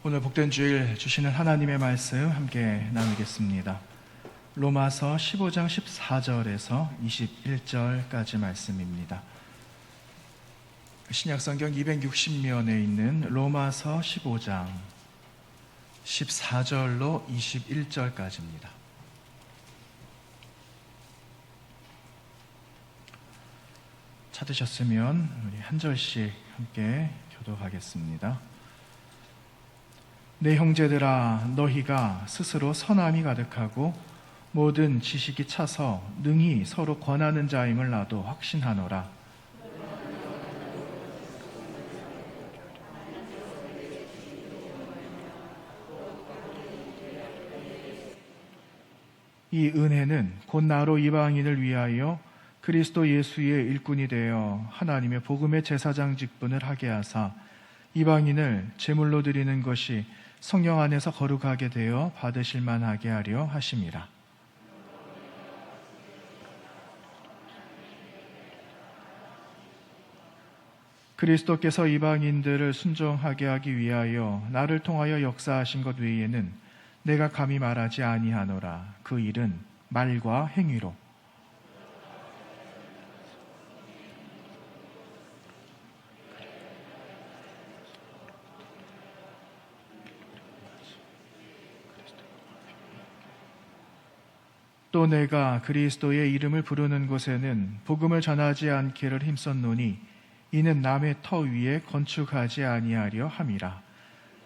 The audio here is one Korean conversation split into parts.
오늘 복된 주일 주시는 하나님의 말씀 함께 나누겠습니다. 로마서 15장 14절에서 21절까지 말씀입니다. 신약성경 260면에 있는 로마서 15장 14절로 21절까지입니다. 찾으셨으면 우리 한 절씩 함께 교독하겠습니다. 내 형제들아, 너희가 스스로 선함이 가득하고 모든 지식이 차서 능히 서로 권하는 자임을 나도 확신하노라. 이 은혜는 곧 나로 이방인을 위하여 그리스도 예수의 일꾼이 되어 하나님의 복음의 제사장 직분을 하게 하사 이방인을 제물로 드리는 것이 성령 안에서 거룩하게 되어 받으실 만하게 하려 하심이라. 그리스도께서 이방인들을 순종하게 하기 위하여 나를 통하여 역사하신 것 외에는 내가 감히 말하지 아니하노라. 그 일은 말과 행위로 또 내가 그리스도의 이름을 부르는 곳에는 복음을 전하지 않기를 힘썼노니 이는 남의 터 위에 건축하지 아니하려 함이라.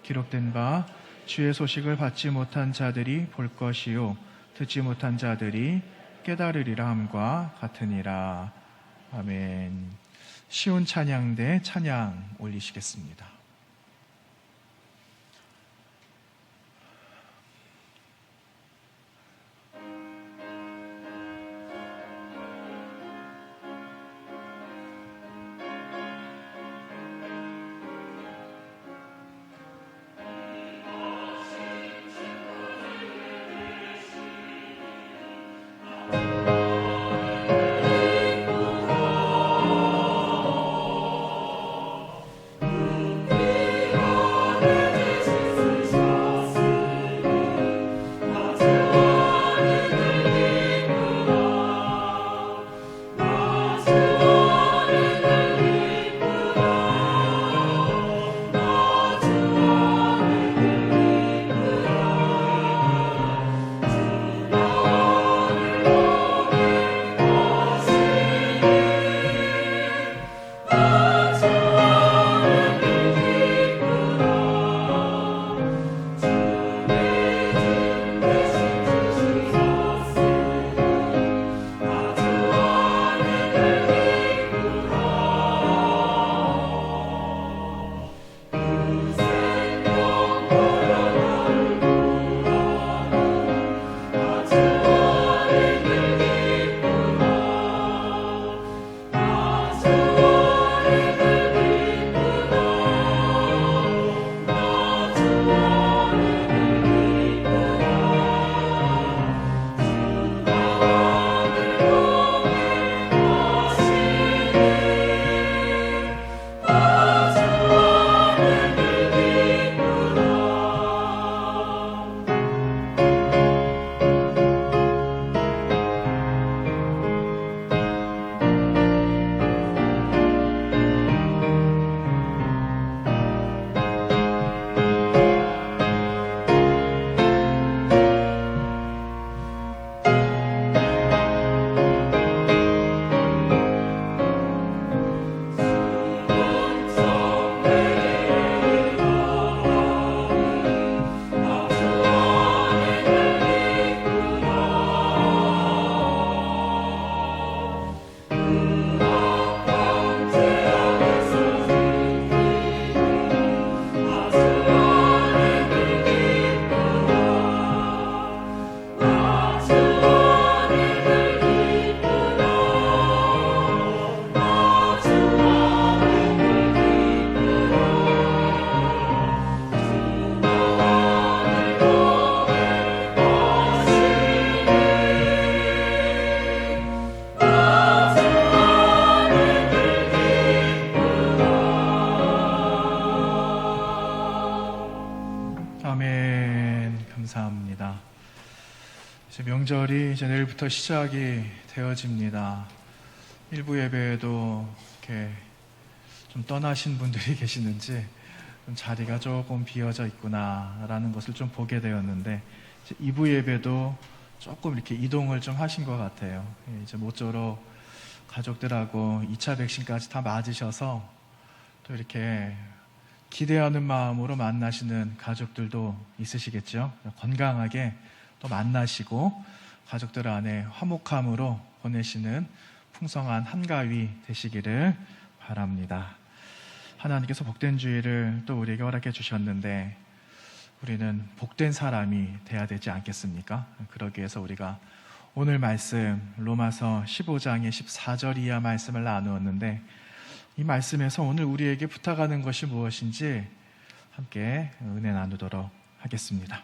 기록된 바 주의 소식을 받지 못한 자들이 볼 것이요 듣지 못한 자들이 깨달으리라 함과 같으니라. 아멘. 쉬운 찬양대 찬양 올리시겠습니다. 아멘. 감사합니다. 이제 명절이 이제 내일부터 시작이 되어집니다. 일부 예배에도 이렇게 좀 떠나신 분들이 계시는지 좀 자리가 조금 비어져 있구나라는 것을 좀 보게 되었는데, 이제 2부 예배도 조금 이렇게 이동을 좀 하신 것 같아요. 이제 모쪼록 가족들하고 2차 백신까지 다 맞으셔서 또 이렇게 기대하는 마음으로 만나시는 가족들도 있으시겠죠. 건강하게 또 만나시고 가족들 안에 화목함으로 보내시는 풍성한 한가위 되시기를 바랍니다. 하나님께서 복된 주일을 또 우리에게 허락해 주셨는데, 우리는 복된 사람이 돼야 되지 않겠습니까? 그러기 위해서 우리가 오늘 말씀 로마서 15장의 14절 이하 말씀을 나누었는데, 이 말씀에서 오늘 우리에게 부탁하는 것이 무엇인지 함께 은혜 나누도록 하겠습니다.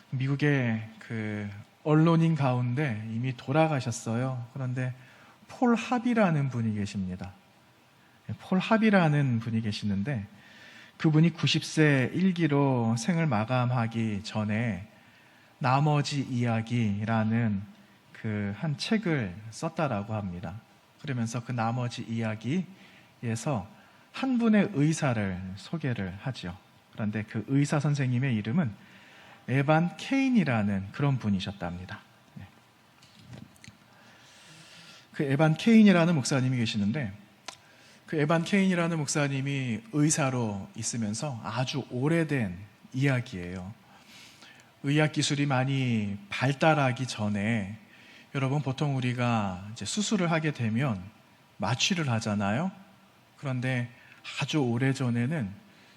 미국의 그 언론인 가운데 이미 돌아가셨어요. 그런데 폴 합이라는 분이 계십니다. 폴 합이라는 분이 계시는데, 그분이 90세 일기로 생을 마감하기 전에 나머지 이야기라는 그 한 책을 썼다라고 합니다. 그러면서 그 나머지 이야기에서 한 분의 의사를 소개를 하죠. 그런데 그 의사 선생님의 이름은 에반 케인이라는 그런 분이셨답니다. 그 에반 케인이라는 목사님이 계시는데, 그 에반 케인이라는 목사님이 의사로 있으면서 아주 오래된 이야기예요. 의학 기술이 많이 발달하기 전에, 여러분 보통 우리가 이제 수술을 하게 되면 마취를 하잖아요. 그런데 아주 오래전에는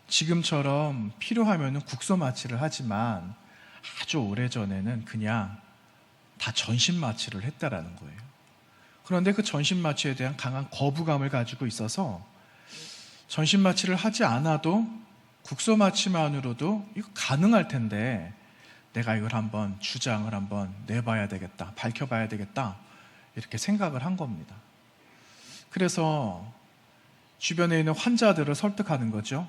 지금처럼 필요하면 국소 마취를 하지만, 아주 오래전에는 그냥 다 전신 마취를 했다라는 거예요. 그런데 그 전신 마취에 대한 강한 거부감을 가지고 있어서 전신 마취를 하지 않아도 국소 마취만으로도 이거 가능할 텐데, 내가 이걸 한번 주장을 한번 내봐야 되겠다, 밝혀봐야 되겠다, 이렇게 생각을 한 겁니다. 그래서 주변에 있는 환자들을 설득하는 거죠.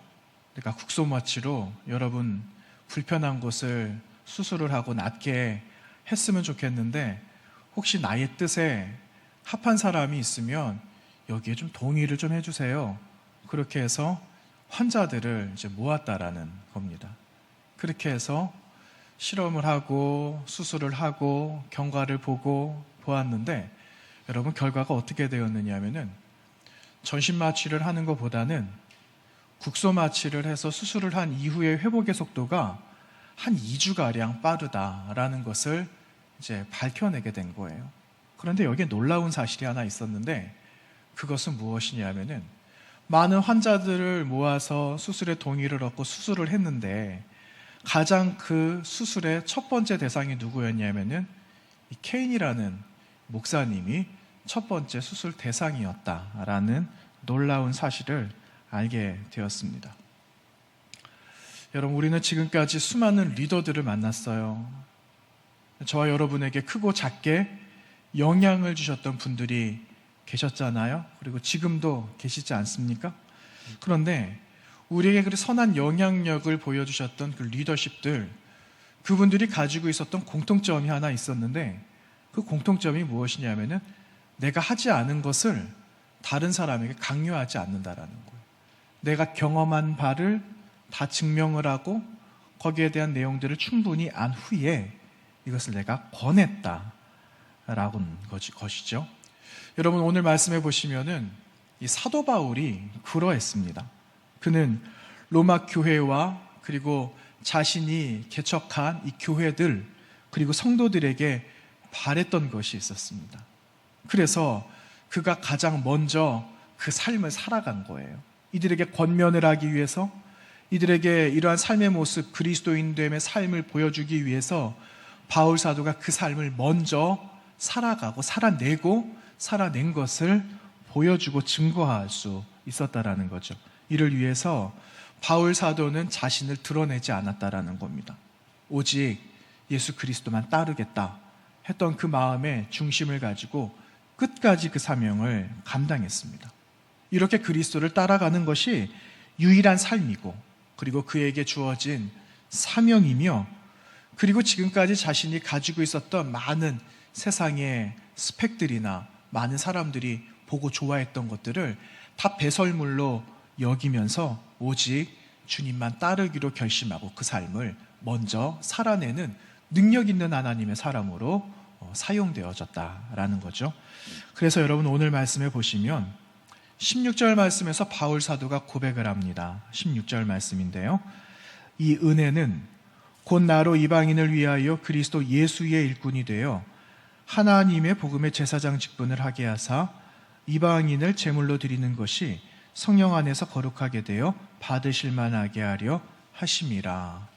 그러니까 국소 마취로 여러분 불편한 곳을 수술을 하고 낫게 했으면 좋겠는데, 혹시 나의 뜻에 합한 사람이 있으면 여기에 좀 동의를 좀 해주세요. 그렇게 해서 환자들을 이제 모았다라는 겁니다. 그렇게 해서 실험을 하고 수술을 하고 경과를 보고 보았는데, 여러분 결과가 어떻게 되었느냐 하면은, 전신 마취를 하는 것보다는 국소 마취를 해서 수술을 한 이후의 회복의 속도가 한 2주가량 빠르다라는 것을 이제 밝혀내게 된 거예요. 그런데 여기에 놀라운 사실이 하나 있었는데, 그것은 무엇이냐면은, 많은 환자들을 모아서 수술에 동의를 얻고 수술을 했는데, 가장 그 수술의 첫 번째 대상이 누구였냐면은 이 케인이라는 목사님이 첫 번째 수술 대상이었다라는 놀라운 사실을 알게 되었습니다. 여러분, 우리는 지금까지 수많은 리더들을 만났어요. 저와 여러분에게 크고 작게 영향을 주셨던 분들이 계셨잖아요. 그리고 지금도 계시지 않습니까? 그런데 우리에게 그 선한 영향력을 보여주셨던 그 리더십들, 그분들이 가지고 있었던 공통점이 하나 있었는데, 그 공통점이 무엇이냐면은 내가 하지 않은 것을 다른 사람에게 강요하지 않는다라는 거예요. 내가 경험한 바를 다 증명을 하고 거기에 대한 내용들을 충분히 안 후에 이것을 내가 권했다라는 것이죠. 여러분, 오늘 말씀해 보시면은 이 사도 바울이 그러했습니다. 그는 로마 교회와 그리고 자신이 개척한 이 교회들, 그리고 성도들에게 바랬던 것이 있었습니다. 그래서 그가 가장 먼저 그 삶을 살아간 거예요. 이들에게 권면을 하기 위해서, 이들에게 이러한 삶의 모습, 그리스도인됨의 삶을 보여주기 위해서 바울 사도가 그 삶을 먼저 살아가고 살아낸 것을 보여주고 증거할 수 있었다라는 거죠. 이를 위해서 바울 사도는 자신을 드러내지 않았다라는 겁니다. 오직 예수 그리스도만 따르겠다 했던 그 마음의 중심을 가지고 끝까지 그 사명을 감당했습니다. 이렇게 그리스도를 따라가는 것이 유일한 삶이고, 그리고 그에게 주어진 사명이며, 그리고 지금까지 자신이 가지고 있었던 많은 세상의 스펙들이나 많은 사람들이 보고 좋아했던 것들을 다 배설물로 여기면서 오직 주님만 따르기로 결심하고 그 삶을 먼저 살아내는 능력 있는 하나님의 사람으로 사용되어졌다라는 거죠. 그래서 여러분 오늘 말씀에 보시면 16절 말씀에서 바울 사도가 고백을 합니다. 16절 말씀인데요. 이 은혜는 곧 나로 이방인을 위하여 그리스도 예수의 일꾼이 되어 하나님의 복음의 제사장 직분을 하게 하사 이방인을 제물로 드리는 것이 성령 안에서 거룩하게 되어 받으실 만하게 하려 하심이라.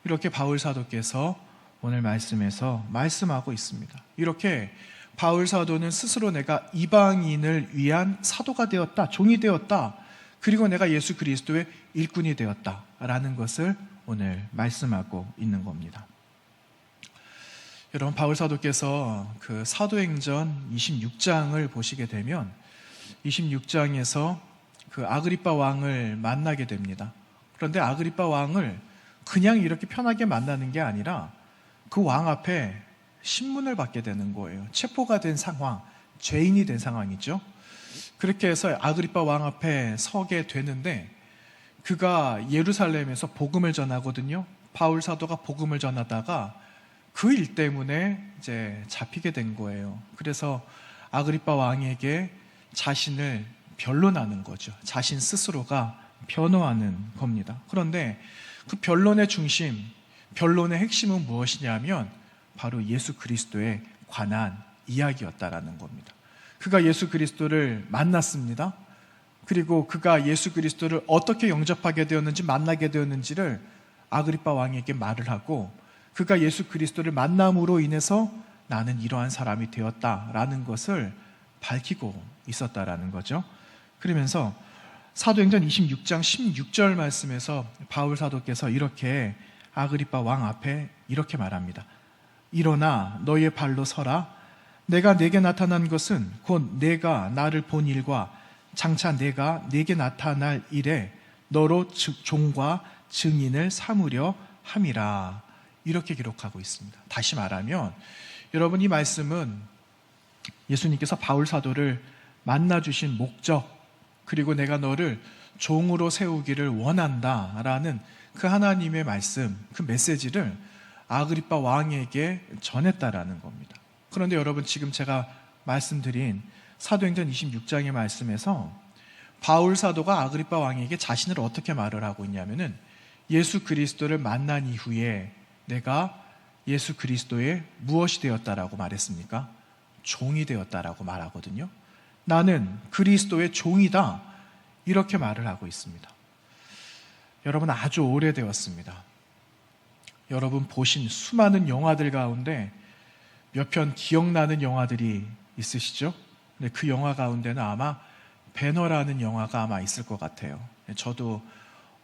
이렇게 바울 사도께서 오늘 말씀에서 말씀하고 있습니다. 이렇게 바울 사도는 스스로 내가 이방인을 위한 사도가 되었다, 종이 되었다, 그리고 내가 예수 그리스도의 일꾼이 되었다라는 것을 오늘 말씀하고 있는 겁니다. 여러분, 바울 사도께서 그 사도행전 26장을 보시게 되면 26장에서 그 아그리빠 왕을 만나게 됩니다. 그런데 아그리빠 왕을 그냥 이렇게 편하게 만나는 게 아니라 그 왕 앞에 신문을 받게 되는 거예요. 체포가 된 상황, 죄인이 된 상황이죠. 그렇게 해서 아그리빠 왕 앞에 서게 되는데 그가 예루살렘에서 복음을 전하거든요. 바울 사도가 복음을 전하다가 그 일 때문에 이제 잡히게 된 거예요. 그래서 아그리빠 왕에게 자신을 변론하는 거죠. 자신 스스로가 변호하는 겁니다. 그런데 그 변론의 중심, 변론의 핵심은 무엇이냐면 바로 예수 그리스도에 관한 이야기였다라는 겁니다. 그가 예수 그리스도를 만났습니다. 그리고 그가 예수 그리스도를 어떻게 영접하게 되었는지, 만나게 되었는지를 아그리빠 왕에게 말을 하고, 그가 예수 그리스도를 만남으로 인해서 나는 이러한 사람이 되었다라는 것을 밝히고 있었다라는 거죠. 그러면서 사도행전 26장 16절 말씀에서 바울 사도께서 이렇게 아그리빠 왕 앞에 이렇게 말합니다. 일어나 너의 발로 서라. 내가 내게 나타난 것은 곧 내가 나를 본 일과 장차 내가 내게 나타날 일에 너로 종과 증인을 삼으려 함이라. 이렇게 기록하고 있습니다. 다시 말하면 여러분, 이 말씀은 예수님께서 바울 사도를 만나주신 목적, 그리고 내가 너를 종으로 세우기를 원한다라는 그 하나님의 말씀, 그 메시지를 아그리빠 왕에게 전했다라는 겁니다. 그런데 여러분, 지금 제가 말씀드린 사도행전 26장의 말씀에서 바울 사도가 아그리빠 왕에게 자신을 어떻게 말을 하고 있냐면은 예수 그리스도를 만난 이후에 내가 예수 그리스도의 무엇이 되었다라고 말했습니까? 종이 되었다라고 말하거든요. 나는 그리스도의 종이다, 이렇게 말을 하고 있습니다. 여러분, 아주 오래되었습니다. 여러분 보신 수많은 영화들 가운데 몇 편 기억나는 영화들이 있으시죠? 근데 그 영화 가운데는 아마 배너라는 영화가 아마 있을 것 같아요. 저도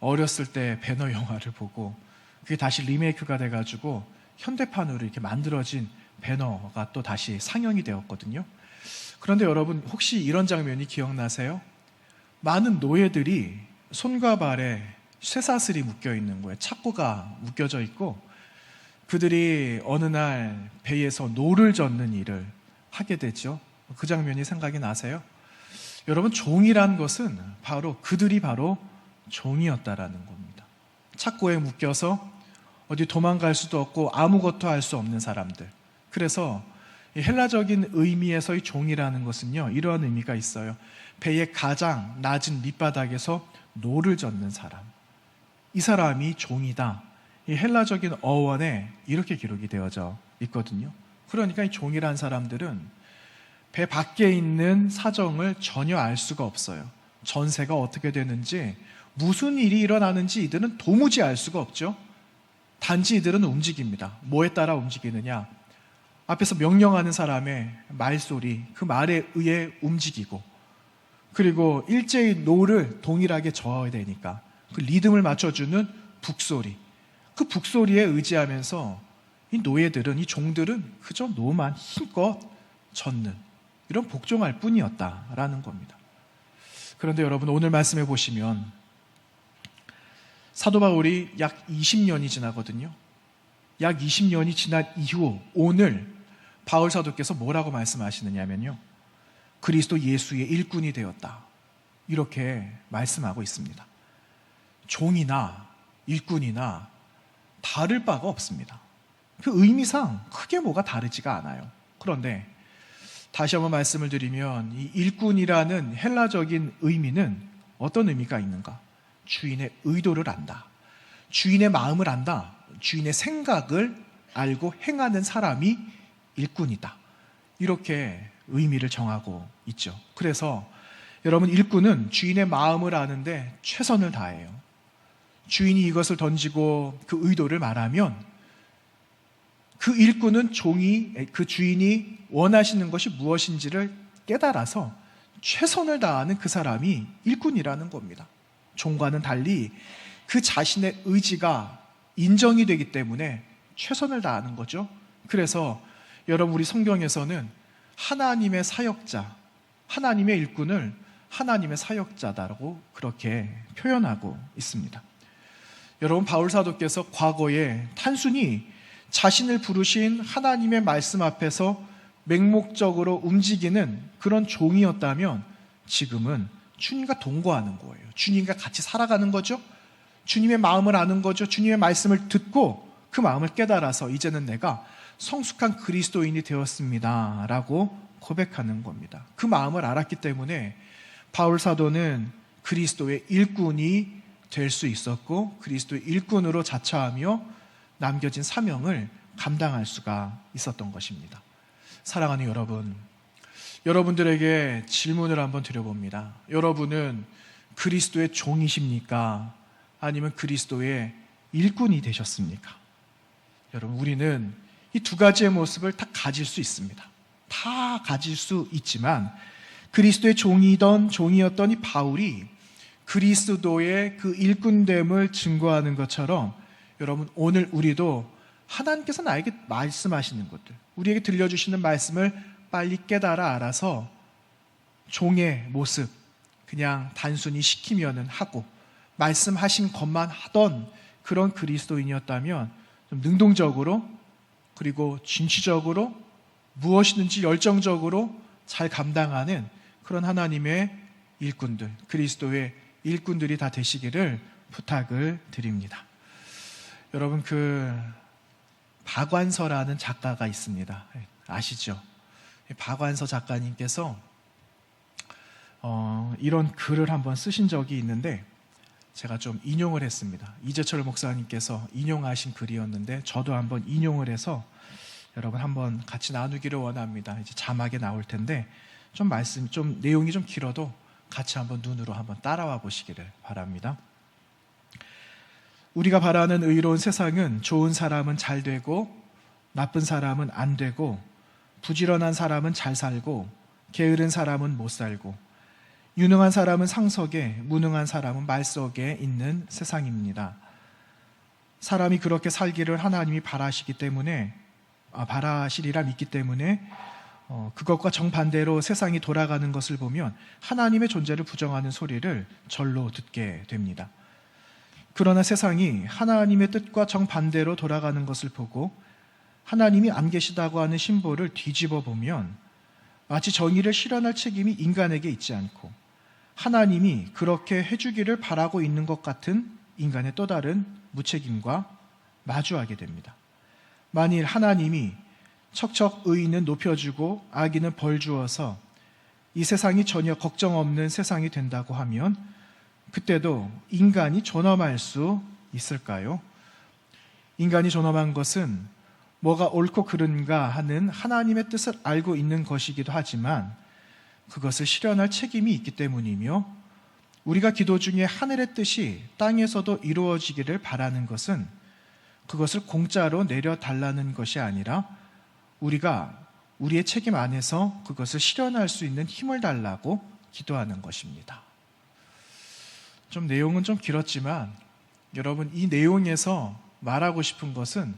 어렸을 때 배너 영화를 보고 그게 다시 리메이크가 돼가지고 현대판으로 이렇게 만들어진 배너가 또 다시 상영이 되었거든요. 그런데 여러분, 혹시 이런 장면이 기억나세요? 많은 노예들이 손과 발에 쇠사슬이 묶여 있는 거예요. 착고가 묶여져 있고 그들이 어느 날 배에서 노를 젓는 일을 하게 되죠. 그 장면이 생각이 나세요? 여러분, 종이란 것은 그들이 바로 종이었다라는 겁니다. 착고에 묶여서 어디 도망갈 수도 없고 아무것도 할 수 없는 사람들. 그래서 이 헬라적인 의미에서의 종이라는 것은요, 이러한 의미가 있어요. 배의 가장 낮은 밑바닥에서 노를 젓는 사람, 이 사람이 종이다. 이 헬라적인 어원에 이렇게 기록이 되어져 있거든요. 그러니까 이 종이란 사람들은 배 밖에 있는 사정을 전혀 알 수가 없어요. 전세가 어떻게 되는지, 무슨 일이 일어나는지 이들은 도무지 알 수가 없죠. 단지 이들은 움직입니다. 뭐에 따라 움직이느냐? 앞에서 명령하는 사람의 말소리, 그 말에 의해 움직이고, 그리고 일제히 노를 동일하게 저어야 되니까 그 리듬을 맞춰주는 북소리, 그 북소리에 의지하면서 이 노예들은, 이 종들은 그저 노만 힘껏 젓는 이런 복종할 뿐이었다라는 겁니다. 그런데 여러분, 오늘 말씀해 보시면 사도 바울이 약 20년이 지나거든요. 약 20년이 지난 이후 오늘 바울 사도께서 뭐라고 말씀하시느냐면요, 그리스도 예수의 일꾼이 되었다, 이렇게 말씀하고 있습니다. 종이나 일꾼이나 다를 바가 없습니다. 그 의미상 크게 뭐가 다르지가 않아요. 그런데 다시 한번 말씀을 드리면 이 일꾼이라는 헬라적인 의미는 어떤 의미가 있는가? 주인의 의도를 안다, 주인의 마음을 안다, 주인의 생각을 알고 행하는 사람이 일꾼이다, 이렇게 의미를 정하고 있죠. 그래서 여러분, 일꾼은 주인의 마음을 아는데 최선을 다해요. 주인이 이것을 던지고 그 의도를 말하면 그 일꾼은 그 주인이 원하시는 것이 무엇인지를 깨달아서 최선을 다하는 그 사람이 일꾼이라는 겁니다. 종과는 달리 그 자신의 의지가 인정이 되기 때문에 최선을 다하는 거죠. 그래서 여러분, 우리 성경에서는 하나님의 사역자, 하나님의 일꾼을 하나님의 사역자다라고 그렇게 표현하고 있습니다. 여러분, 바울 사도께서 과거에 단순히 자신을 부르신 하나님의 말씀 앞에서 맹목적으로 움직이는 그런 종이었다면 지금은 주님과 동거하는 거예요. 주님과 같이 살아가는 거죠. 주님의 마음을 아는 거죠. 주님의 말씀을 듣고 그 마음을 깨달아서 이제는 내가 성숙한 그리스도인이 되었습니다 라고 고백하는 겁니다. 그 마음을 알았기 때문에 바울 사도는 그리스도의 일꾼이 될 수 있었고, 그리스도의 일꾼으로 자처하며 남겨진 사명을 감당할 수가 있었던 것입니다. 사랑하는 여러분, 여러분들에게 질문을 한번 드려봅니다. 여러분은 그리스도의 종이십니까? 아니면 그리스도의 일꾼이 되셨습니까? 여러분, 우리는 이 두 가지의 모습을 다 가질 수 있습니다. 다 가질 수 있지만 그리스도의 종이었던 이 바울이 그리스도의 그 일꾼됨을 증거하는 것처럼, 여러분, 오늘 우리도 하나님께서 나에게 말씀하시는 것들, 우리에게 들려주시는 말씀을 빨리 깨달아 알아서 종의 모습, 그냥 단순히 시키면은 하고 말씀하신 것만 하던 그런 그리스도인이었다면 좀 능동적으로, 그리고 진취적으로, 무엇이든지 열정적으로 잘 감당하는 그런 하나님의 일꾼들, 그리스도의 일꾼들이 다 되시기를 부탁을 드립니다. 여러분, 그 박완서라는 작가가 있습니다. 아시죠? 박완서 작가님께서 이런 글을 한번 쓰신 적이 있는데 제가 좀 인용을 했습니다. 이재철 목사님께서 인용하신 글이었는데 저도 한번 인용을 해서 여러분 한번 같이 나누기를 원합니다. 이제 자막에 나올 텐데 좀 내용이 좀 길어도 같이 한번 눈으로 한번 따라와 보시기를 바랍니다. 우리가 바라는 의로운 세상은 좋은 사람은 잘 되고 나쁜 사람은 안 되고, 부지런한 사람은 잘 살고 게으른 사람은 못 살고, 유능한 사람은 상석에 무능한 사람은 말석에 있는 세상입니다. 사람이 그렇게 살기를 하나님이 바라시리라 믿기 때문에 그것과 정반대로 세상이 돌아가는 것을 보면 하나님의 존재를 부정하는 소리를 절로 듣게 됩니다. 그러나 세상이 하나님의 뜻과 정반대로 돌아가는 것을 보고 하나님이 안 계시다고 하는 심보를 뒤집어 보면 마치 정의를 실현할 책임이 인간에게 있지 않고 하나님이 그렇게 해주기를 바라고 있는 것 같은 인간의 또 다른 무책임과 마주하게 됩니다. 만일 하나님이 척척 의인은 높여주고 악인은 벌 주어서 이 세상이 전혀 걱정 없는 세상이 된다고 하면 그때도 인간이 존엄할 수 있을까요? 인간이 존엄한 것은 뭐가 옳고 그른가 하는 하나님의 뜻을 알고 있는 것이기도 하지만 그것을 실현할 책임이 있기 때문이며, 우리가 기도 중에 하늘의 뜻이 땅에서도 이루어지기를 바라는 것은 그것을 공짜로 내려달라는 것이 아니라 우리가 우리의 책임 안에서 그것을 실현할 수 있는 힘을 달라고 기도하는 것입니다. 좀 내용은 좀 길었지만 여러분, 이 내용에서 말하고 싶은 것은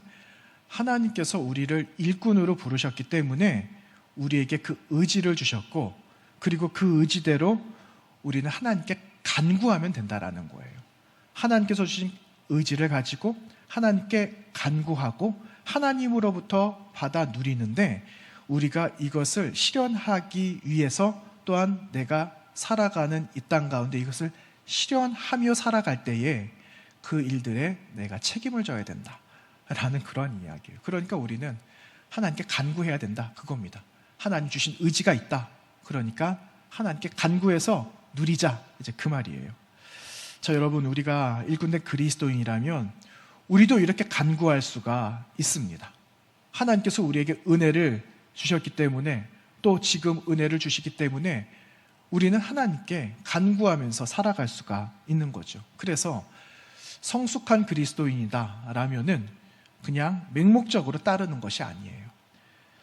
하나님께서 우리를 일꾼으로 부르셨기 때문에 우리에게 그 의지를 주셨고, 그리고 그 의지대로 우리는 하나님께 간구하면 된다라는 거예요. 하나님께서 주신 의지를 가지고 하나님께 간구하고 하나님으로부터 받아 누리는데, 우리가 이것을 실현하기 위해서 또한 내가 살아가는 이 땅 가운데 이것을 실현하며 살아갈 때에 그 일들에 내가 책임을 져야 된다라는 그런 이야기예요. 그러니까 우리는 하나님께 간구해야 된다, 그겁니다. 하나님 주신 의지가 있다, 그러니까 하나님께 간구해서 누리자, 이제 그 말이에요. 자, 여러분, 우리가 일꾼된 그리스도인이라면 우리도 이렇게 간구할 수가 있습니다. 하나님께서 우리에게 은혜를 주셨기 때문에, 또 지금 은혜를 주시기 때문에 우리는 하나님께 간구하면서 살아갈 수가 있는 거죠. 그래서 성숙한 그리스도인이다라면은 그냥 맹목적으로 따르는 것이 아니에요.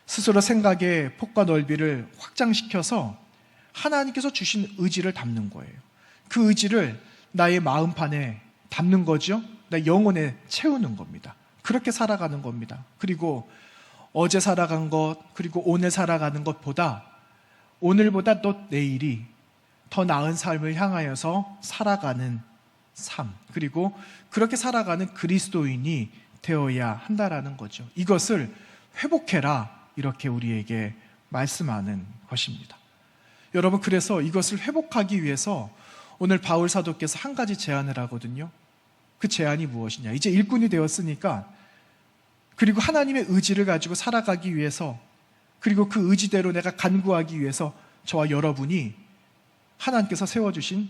스스로 생각의 폭과 넓이를 확장시켜서 하나님께서 주신 의지를 담는 거예요. 그 의지를 나의 마음판에 담는 거죠. 내 영혼에 채우는 겁니다. 그렇게 살아가는 겁니다. 그리고 어제 살아간 것, 그리고 오늘 살아가는 것보다, 오늘보다 또 내일이 더 나은 삶을 향하여서 살아가는 삶, 그리고 그렇게 살아가는 그리스도인이 되어야 한다라는 거죠. 이것을 회복해라, 이렇게 우리에게 말씀하는 것입니다. 여러분, 그래서 이것을 회복하기 위해서 오늘 바울 사도께서 한 가지 제안을 하거든요. 그 제안이 무엇이냐? 이제 일꾼이 되었으니까, 그리고 하나님의 의지를 가지고 살아가기 위해서, 그리고 그 의지대로 내가 간구하기 위해서 저와 여러분이 하나님께서 세워주신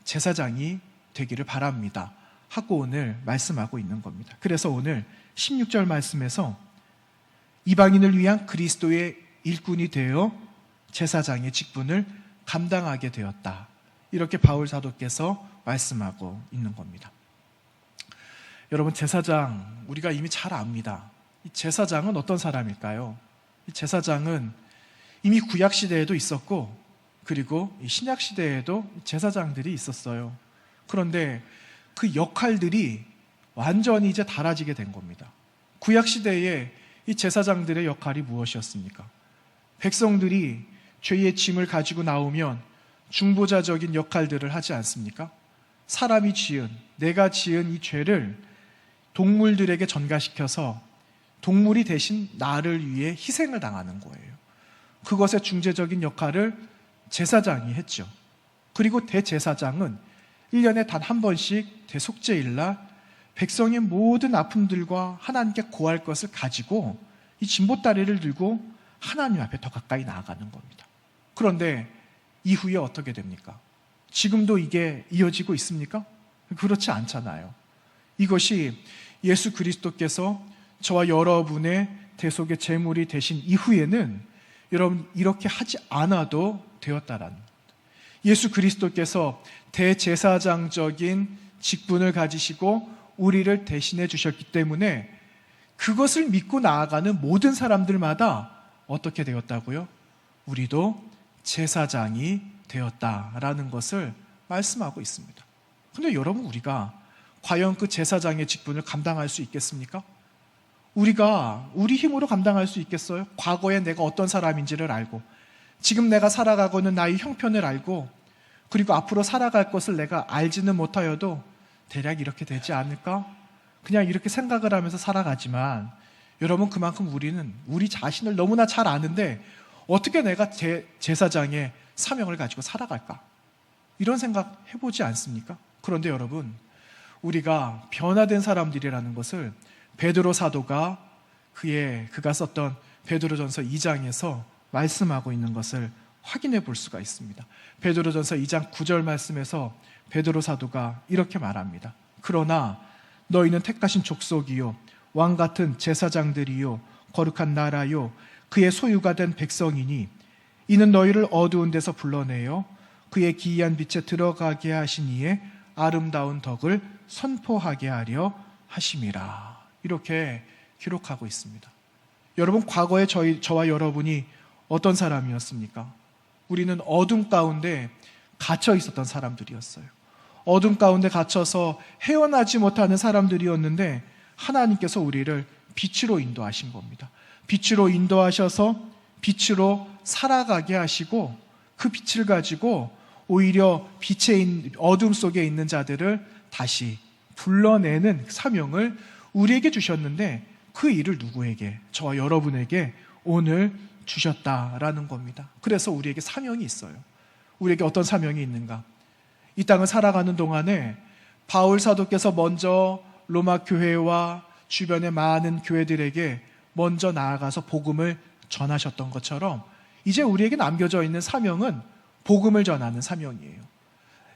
제사장이 되기를 바랍니다 하고 오늘 말씀하고 있는 겁니다. 그래서 오늘 16절 말씀에서 이방인을 위한 그리스도의 일꾼이 되어 제사장의 직분을 감당하게 되었다, 이렇게 바울 사도께서 말씀하고 있는 겁니다. 여러분, 제사장, 우리가 이미 잘 압니다. 이 제사장은 어떤 사람일까요? 이 제사장은 이미 구약시대에도 있었고, 그리고 신약시대에도 제사장들이 있었어요. 그런데 그 역할들이 완전히 이제 달라지게 된 겁니다. 구약시대에 이 제사장들의 역할이 무엇이었습니까? 백성들이 죄의 짐을 가지고 나오면 중보자적인 역할들을 하지 않습니까? 사람이 지은, 내가 지은 이 죄를 동물들에게 전가시켜서 동물이 대신 나를 위해 희생을 당하는 거예요. 그것의 중재적인 역할을 제사장이 했죠. 그리고 대제사장은 1년에 단 한 번씩 대속죄일날 백성의 모든 아픔들과 하나님께 고할 것을 가지고 이 진보다리를 들고 하나님 앞에 더 가까이 나아가는 겁니다. 그런데 이후에 어떻게 됩니까? 지금도 이게 이어지고 있습니까? 그렇지 않잖아요. 이것이 예수 그리스도께서 저와 여러분의 대속의 제물이 되신 이후에는 여러분 이렇게 하지 않아도 되었다라는 겁니다. 예수 그리스도께서 대제사장적인 직분을 가지시고 우리를 대신해 주셨기 때문에 그것을 믿고 나아가는 모든 사람들마다 어떻게 되었다고요? 우리도 제사장이 되었다라는 것을 말씀하고 있습니다. 그런데 여러분, 우리가 과연 그 제사장의 직분을 감당할 수 있겠습니까? 우리가 우리 힘으로 감당할 수 있겠어요? 과거에 내가 어떤 사람인지를 알고, 지금 내가 살아가고 있는 나의 형편을 알고, 그리고 앞으로 살아갈 것을 내가 알지는 못하여도 대략 이렇게 되지 않을까? 그냥 이렇게 생각을 하면서 살아가지만, 여러분, 그만큼 우리는 우리 자신을 너무나 잘 아는데 어떻게 내가 제사장의 사명을 가지고 살아갈까? 이런 생각 해보지 않습니까? 그런데 여러분, 우리가 변화된 사람들이라는 것을 베드로 사도가 그가 썼던 베드로전서 2장에서 말씀하고 있는 것을 확인해 볼 수가 있습니다. 베드로전서 2장 9절 말씀에서 베드로 사도가 이렇게 말합니다. 그러나 너희는 택하신 족속이요 왕 같은 제사장들이요 거룩한 나라요 그의 소유가 된 백성이니 이는 너희를 어두운 데서 불러내어 그의 기이한 빛에 들어가게 하신 이의 아름다운 덕을 선포하게 하려 하심이라. 이렇게 기록하고 있습니다. 여러분, 과거에 저와 여러분이 어떤 사람이었습니까? 우리는 어둠 가운데 갇혀 있었던 사람들이었어요. 어둠 가운데 갇혀서 헤어나지 못하는 사람들이었는데 하나님께서 우리를 빛으로 인도하신 겁니다. 빛으로 인도하셔서 빛으로 살아가게 하시고 그 빛을 가지고 오히려 어둠 속에 있는 자들을 다시 불러내는 사명을 우리에게 주셨는데 그 일을 누구에게? 저와 여러분에게 오늘 주셨다라는 겁니다. 그래서 우리에게 사명이 있어요. 우리에게 어떤 사명이 있는가? 이 땅을 살아가는 동안에 바울 사도께서 먼저 로마 교회와 주변의 많은 교회들에게 먼저 나아가서 복음을 전하셨던 것처럼 이제 우리에게 남겨져 있는 사명은 복음을 전하는 사명이에요.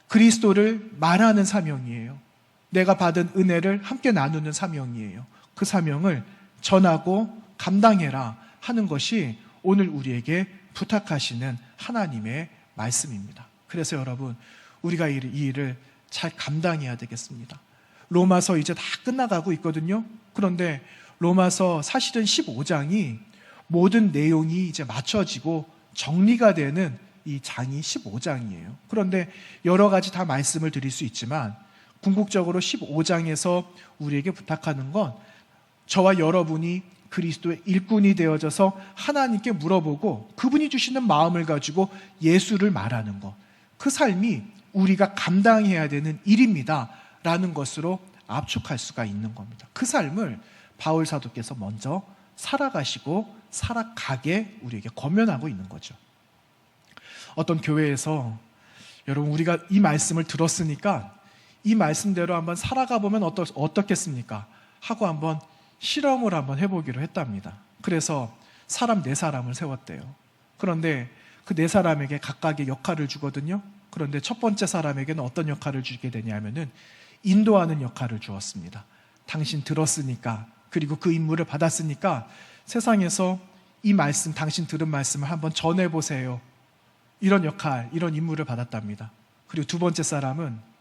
그리스도를 말하는 사명이에요. 내가 받은 은혜를 함께 나누는 사명이에요. 그 사명을 전하고 감당해라 하는 것이 오늘 우리에게 부탁하시는 하나님의 말씀입니다. 그래서 여러분, 우리가 이 일을 잘 감당해야 되겠습니다. 로마서 이제 다 끝나가고 있거든요. 그런데 로마서 사실은 15장이 모든 내용이 이제 맞춰지고 정리가 되는 이 장이 15장이에요. 그런데 여러 가지 다 말씀을 드릴 수 있지만 궁극적으로 15장에서 우리에게 부탁하는 건 저와 여러분이 그리스도의 일꾼이 되어져서 하나님께 물어보고 그분이 주시는 마음을 가지고 예수를 말하는 것. 그 삶이 우리가 감당해야 되는 일입니다 라는 것으로 압축할 수가 있는 겁니다. 그 삶을 바울 사도께서 먼저 살아가시고 살아가게 우리에게 권면하고 있는 거죠. 어떤 교회에서 여러분 우리가 이 말씀을 들었으니까 이 말씀대로 한번 살아가 보면 어떻겠습니까? 하고 한번 실험을 한번 해보기로 했답니다. 그래서 사람 4사람을 세웠대요. 그런데 그 4사람에게 각각의 역할을 주거든요. 그런데 첫 번째 사람에게는 어떤 역할을 주게 되냐면은 인도하는 역할을 주었습니다. 당신 들었으니까, 그리고 그 임무를 받았으니까 세상에서 이 말씀, 당신 들은 말씀을 한번 전해보세요. 이런 역할, 이런 임무를 받았답니다. 그리고 두 번째 사람은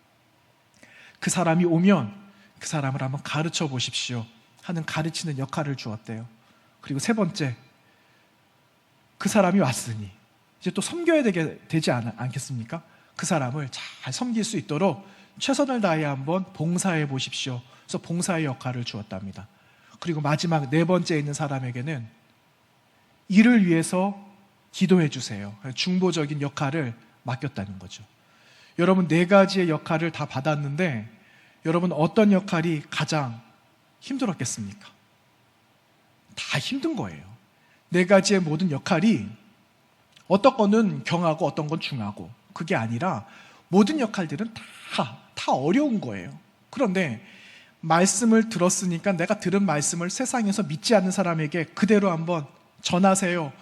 그 사람이 오면 그 사람을 한번 가르쳐 보십시오 하는 가르치는 역할을 주었대요. 그리고 세 번째, 그 사람이 왔으니 이제 또 섬겨야 되지 않겠습니까? 그 사람을 잘 섬길 수 있도록 최선을 다해 한번 봉사해 보십시오. 그래서 봉사의 역할을 주었답니다. 그리고 마지막 4번째에 있는 사람에게는 이를 위해서 기도해 주세요. 중보적인 역할을 맡겼다는 거죠. 여러분 4가지의 역할을 다 받았는데 여러분 어떤 역할이 가장 힘들었겠습니까? 다 힘든 거예요. 4가지의 모든 역할이 어떤 거는 경하고 어떤 건 중하고 그게 아니라 모든 역할들은 다 어려운 거예요. 그런데 말씀을 들었으니까 내가 들은 말씀을 세상에서 믿지 않는 사람에게 그대로 한번 전하세요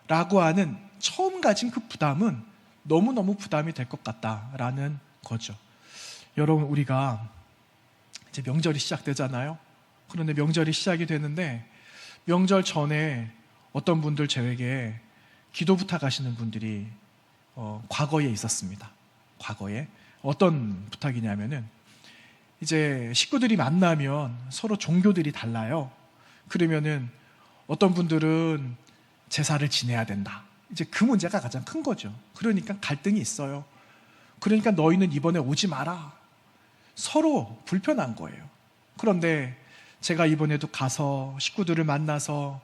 라고 하는 처음 가진 그 부담은 너무너무 부담이 될 것 같다라는 거죠. 여러분 우리가 이제 명절이 시작되잖아요. 그런데 명절이 시작이 되는데 명절 전에 어떤 분들 저에게 기도 부탁하시는 분들이 과거에 있었습니다. 과거에 어떤 부탁이냐면은 이제 식구들이 만나면 서로 종교들이 달라요. 그러면은 어떤 분들은 제사를 지내야 된다. 이제 그 문제가 가장 큰 거죠. 그러니까 갈등이 있어요. 그러니까 너희는 이번에 오지 마라. 서로 불편한 거예요. 그런데 제가 이번에도 가서 식구들을 만나서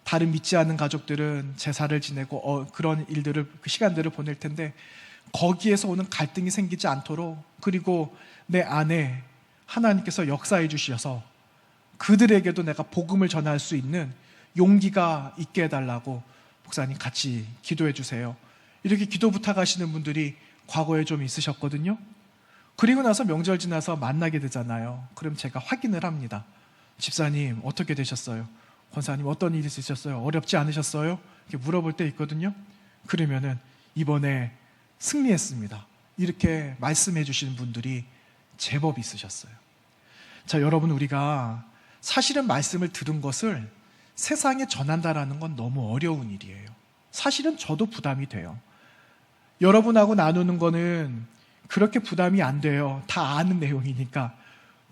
다른 믿지 않는 가족들은 제사를 지내고 그런 일들을, 그 시간들을 보낼 텐데 거기에서 오는 갈등이 생기지 않도록, 그리고 내 안에 하나님께서 역사해 주셔서 그들에게도 내가 복음을 전할 수 있는 용기가 있게 해달라고 목사님 같이 기도해 주세요. 이렇게 기도 부탁하시는 분들이 과거에 좀 있으셨거든요. 그리고 나서 명절 지나서 만나게 되잖아요. 그럼 제가 확인을 합니다. 집사님 어떻게 되셨어요? 권사님 어떤 일이 있으셨어요? 어렵지 않으셨어요? 이렇게 물어볼 때 있거든요. 그러면은 이번에 승리했습니다. 이렇게 말씀해 주시는 분들이 제법 있으셨어요. 자, 여러분 우리가 사실은 말씀을 들은 것을 세상에 전한다라는 건 너무 어려운 일이에요. 사실은 저도 부담이 돼요. 여러분하고 나누는 거는 그렇게 부담이 안 돼요. 다 아는 내용이니까.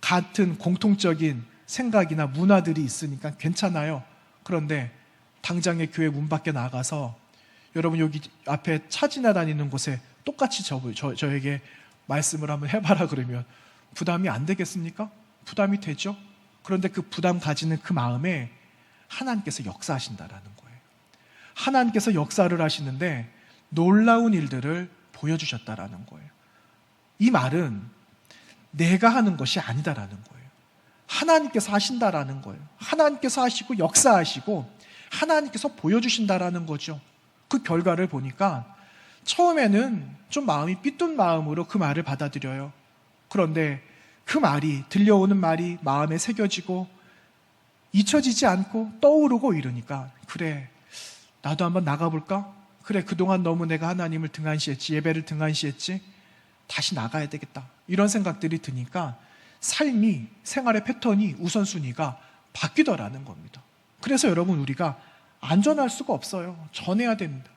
같은 공통적인 생각이나 문화들이 있으니까 괜찮아요. 그런데 당장에 교회 문 밖에 나가서 여러분 여기 앞에 차 지나다니는 곳에 똑같이 저에게 말씀을 한번 해봐라 그러면 부담이 안 되겠습니까? 부담이 되죠. 그런데 그 부담 가지는 그 마음에 하나님께서 역사하신다라는 거예요. 하나님께서 역사를 하시는데 놀라운 일들을 보여주셨다라는 거예요. 이 말은 내가 하는 것이 아니다라는 거예요. 하나님께서 하신다라는 거예요. 하나님께서 하시고 역사하시고 하나님께서 보여주신다라는 거죠. 그 결과를 보니까 처음에는 좀 마음이 삐뚤 마음으로 그 말을 받아들여요. 그런데 그 말이, 들려오는 말이 마음에 새겨지고 잊혀지지 않고 떠오르고 이러니까, 그래, 나도 한번 나가볼까? 그래, 그동안 너무 내가 하나님을 등한시했지, 예배를 등한시했지, 다시 나가야 되겠다, 이런 생각들이 드니까 삶이, 생활의 패턴이, 우선순위가 바뀌더라는 겁니다. 그래서 여러분, 우리가 안 전할 수가 없어요. 전해야 됩니다.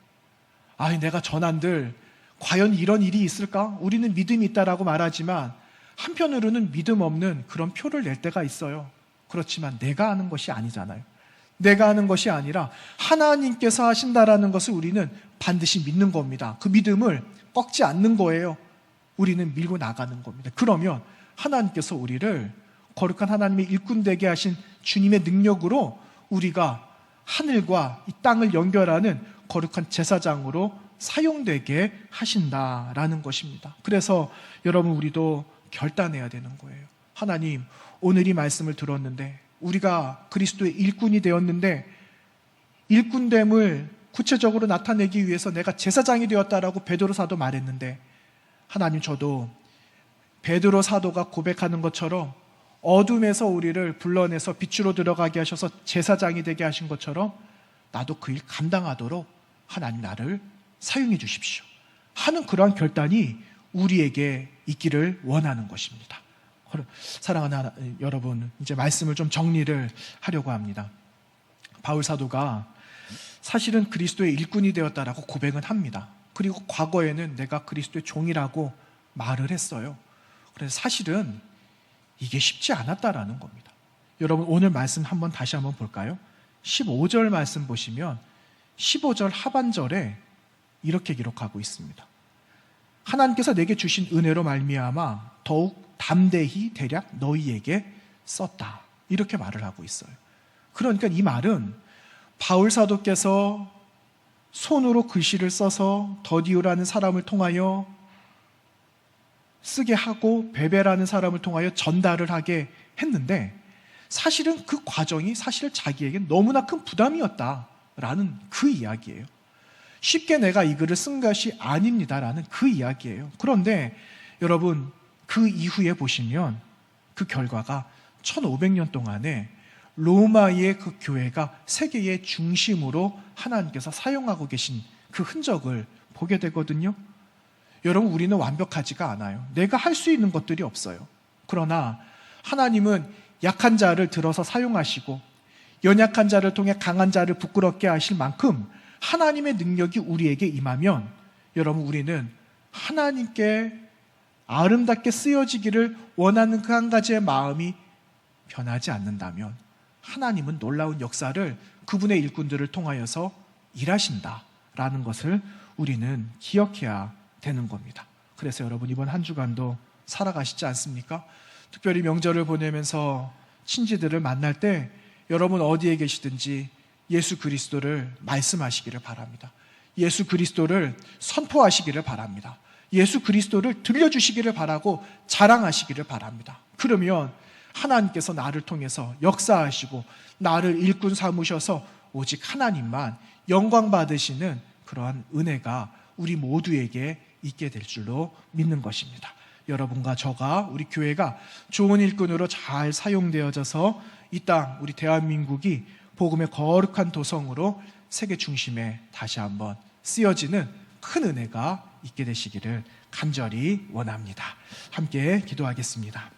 내가 전한들 과연 이런 일이 있을까? 우리는 믿음이 있다라고 말하지만 한편으로는 믿음 없는 그런 표를 낼 때가 있어요. 그렇지만 내가 하는 것이 아니잖아요. 내가 하는 것이 아니라 하나님께서 하신다라는 것을 우리는 반드시 믿는 겁니다. 그 믿음을 꺾지 않는 거예요. 우리는 밀고 나가는 겁니다. 그러면 하나님께서 우리를 거룩한 하나님의 일꾼 되게 하신 주님의 능력으로 우리가 하늘과 이 땅을 연결하는 거룩한 제사장으로 사용되게 하신다라는 것입니다. 그래서 여러분, 우리도 결단해야 되는 거예요. 하나님, 오늘 이 말씀을 들었는데, 우리가 그리스도의 일꾼이 되었는데, 일꾼됨을 구체적으로 나타내기 위해서 내가 제사장이 되었다라고 베드로 사도 말했는데, 하나님, 저도 베드로 사도가 고백하는 것처럼 어둠에서 우리를 불러내서 빛으로 들어가게 하셔서 제사장이 되게 하신 것처럼 나도 그 일 감당하도록 하나님 나를 사용해 주십시오 하는 그러한 결단이 우리에게 있기를 원하는 것입니다. 사랑하는 여러분, 이제 말씀을 좀 정리를 하려고 합니다. 바울 사도가 사실은 그리스도의 일꾼이 되었다라고 고백은 합니다. 그리고 과거에는 내가 그리스도의 종이라고 말을 했어요. 그래서 사실은 이게 쉽지 않았다라는 겁니다. 여러분, 오늘 말씀 다시 한번 볼까요? 15절 말씀 보시면 15절 하반절에 이렇게 기록하고 있습니다. 하나님께서 내게 주신 은혜로 말미암아 더욱 담대히 대략 너희에게 썼다, 이렇게 말을 하고 있어요. 그러니까 이 말은 바울 사도께서 손으로 글씨를 써서 더디오라는 사람을 통하여 쓰게 하고 베베라는 사람을 통하여 전달을 하게 했는데, 사실은 그 과정이 사실 자기에게 너무나 큰 부담이었다라는 그 이야기예요. 쉽게 내가 이 글을 쓴 것이 아닙니다라는 그 이야기예요. 그런데 여러분, 그 이후에 보시면 그 결과가 1500년 동안에 로마의 그 교회가 세계의 중심으로 하나님께서 사용하고 계신 그 흔적을 보게 되거든요. 여러분, 우리는 완벽하지가 않아요. 내가 할 수 있는 것들이 없어요. 그러나 하나님은 약한 자를 들어서 사용하시고 연약한 자를 통해 강한 자를 부끄럽게 하실 만큼 하나님의 능력이 우리에게 임하면, 여러분, 우리는 하나님께 아름답게 쓰여지기를 원하는 그 한 가지의 마음이 변하지 않는다면 하나님은 놀라운 역사를 그분의 일꾼들을 통하여서 일하신다라는 것을 우리는 기억해야 되는 겁니다. 그래서 여러분, 이번 한 주간도 살아가시지 않습니까? 특별히 명절을 보내면서 친지들을 만날 때 여러분 어디에 계시든지 예수 그리스도를 말씀하시기를 바랍니다. 예수 그리스도를 선포하시기를 바랍니다. 예수 그리스도를 들려주시기를 바라고 자랑하시기를 바랍니다. 그러면 하나님께서 나를 통해서 역사하시고 나를 일꾼 삼으셔서 오직 하나님만 영광 받으시는 그러한 은혜가 우리 모두에게 있게 될 줄로 믿는 것입니다. 여러분과 저가, 우리 교회가 좋은 일꾼으로 잘 사용되어져서 이 땅, 우리 대한민국이 복음의 거룩한 도성으로 세계 중심에 다시 한번 쓰여지는 큰 은혜가 있게 되시기를 간절히 원합니다. 함께 기도하겠습니다.